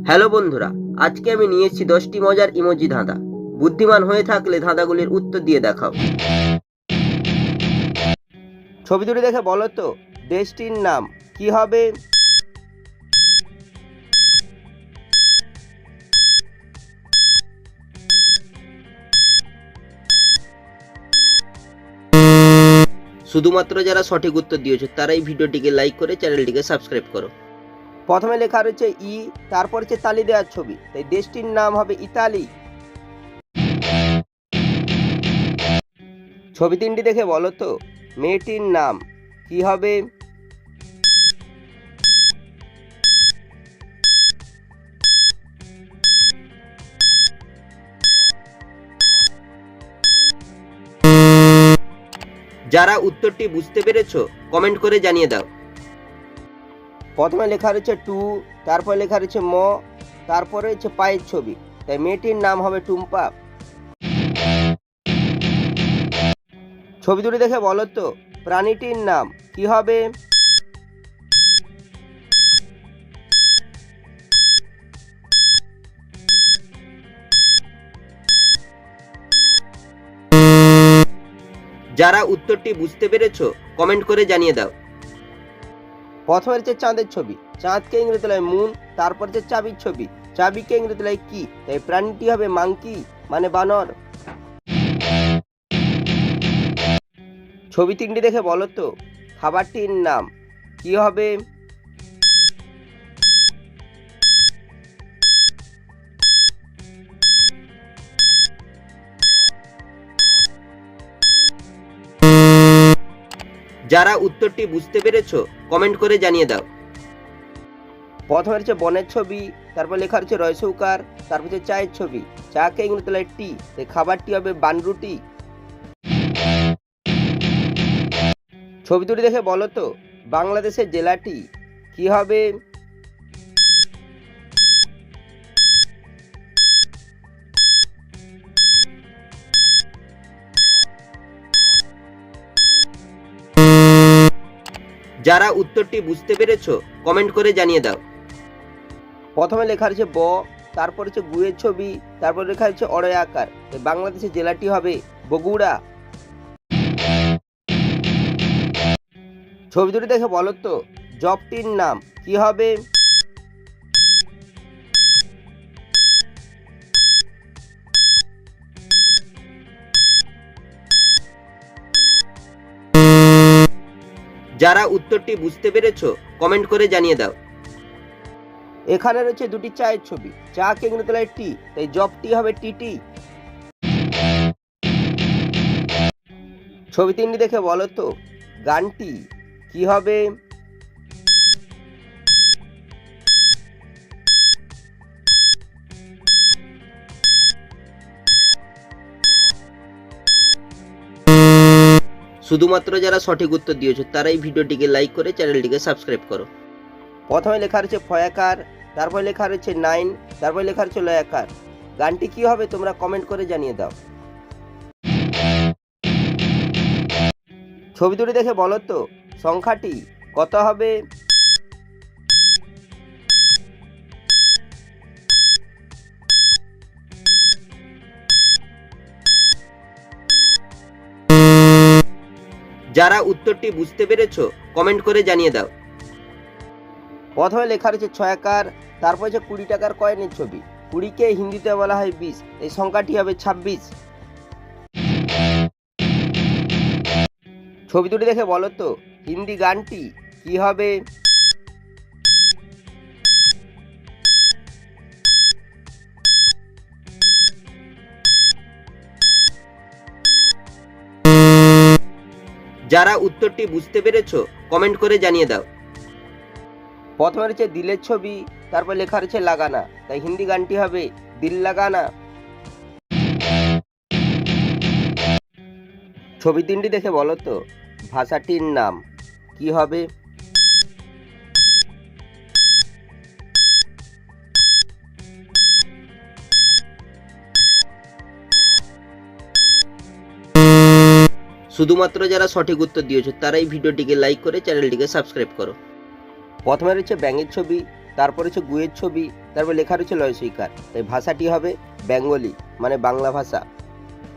Hello বন্ধুরা, আজকে আমি নিয়ে এসেছি 10টি মজার ইমোজি ধাঁধা। বুদ্ধিমান হয়ে থাকলে ধাঁধাগুলির উত্তর দিয়ে দেখাও। ছবি দুটি দেখে বলো তো দেশটির নাম কি হবে? শুধুমাত্র যারা সঠিক উত্তর দিয়েছো তারাই ভিডিওটিকে লাইক করে চ্যানেলটিকে সাবস্ক্রাইব করো। প্রথমে লেখা রয়েছে তারপর হচ্ছে তালি দেওয়ার ছবি, তাই দেশটির নাম হবে ইতালি। ছবি তিনটি দেখে বলো তো মেয়েটির নাম কি হবে? যারা উত্তরটি বুঝতে পেরেছো কমেন্ট করে জানিয়ে দাও। প্রথমে লেখা রয়েছে টু, তারপর লেখা রয়েছে তারপরে রয়েছে পায়ের ছবি, তাই মেয়েটির নাম হবে টুম্পা। ছবি দুটি দেখে বলো তো প্রাণীটির নাম কি হবে? যারা উত্তরটি বুঝতে পেরেছো কমেন্ট করে জানিয়ে দাও। প্রথমে হচ্ছে চাঁদের ছবি, চাঁদকে ইংরেজিতে লেখা মুন, তারপর হচ্ছে চাবির ছবি, চাবিকে ইংরেজিতে লেখা কি, তাই প্রাণীটি হবে মাংকি মানে বানর। ছবি তিনটি দেখে বলো তো খাবারটির নাম কি হবে? যারা উত্তরটি বুঝতে পেরেছো কমেন্ট করে জানিয়ে দাও। প্রথমে হচ্ছে বনের ছবি, তারপর লেখা হচ্ছে রয়সৌকার, তারপর হচ্ছে চায়ের ছবি, চাকে ইংরেজিতে লেখা টি, তাই খাবারটি হবে বানরুটি। ছবি দুটি দেখে বলো তো বাংলাদেশের জেলাটি কি হবে? যারা উত্তরটি বুঝতে পেরেছো কমেন্ট করে জানিয়ে দাও। প্রথমে লেখা রয়েছে তারপর হচ্ছে গুয়ের ছবি, তারপর লেখা রয়েছে অড়য় আকার, বাংলাদেশের জেলাটি হবে বগুড়া। ছবি দুটি দেখে বলো তো জবটির নাম কি হবে? যারা উত্তরটি বুঝতে পেরেছো কমেন্ট করে জানিয়ে দাও। এখানে রয়েছে দুটি চায়ের ছবি, চাকে ইংরেজিতে লেখা টি, তাই জবটি হবে টিটি। ছবি তিনটি দেখে বলো তো গানটি কি হবে? শুধুমাত্র যারা সঠিক উত্তর দিয়েছো তারাই ভিডিওটিকে লাইক করে চ্যানেলটিকে সাবস্ক্রাইব করো। প্রথমে লেখা রয়েছে ফয়াকার, তারপর লেখা রয়েছে 9, তারপর লেখা রয়েছে লয়াকার। গানটি কি হবে তোমরা কমেন্ট করে জানিয়ে দাও। ছবি দুটি দেখে বলো তো সংখ্যাটি কত হবে? যারা উত্তরটি বুঝতে পেরেছো কমেন্ট করে জানিয়ে দাও। প্রথমে লেখা রয়েছে 6 আকার, তারপর হচ্ছে 20 টাকার কয়েনের ছবি, 20কে হিন্দিতে বলা হয় 20, এই সংখ্যাটি হবে 26। ছবি দুটি দেখে বলো তো হিন্দি গানটি কি হবে? যারা উত্তরটি বুঝতে পেরেছো কমেন্ট করে জানিয়ে দাও। প্রথমে রয়েছে দিলের ছবি, তারপর লেখা রয়েছে লাগানা, তাই হিন্দি গানটি হবে দিল লাগানা। ছবি তিনটি দেখে বলো তো ভাষাটির নাম কি হবে? শুধুমাত্র যারা সঠিক উত্তর দিয়েছো তারাই ভিডিওটিকে লাইক করে চ্যানেলটিকে সাবস্ক্রাইব করো। প্রথমে রয়েছে ব্যাঙের ছবি, তারপর হচ্ছে গুয়ের ছবি, তারপর লেখা রয়েছে লয়সইকার, তাই ভাষাটি হবে বেঙ্গলি মানে বাংলা ভাষা।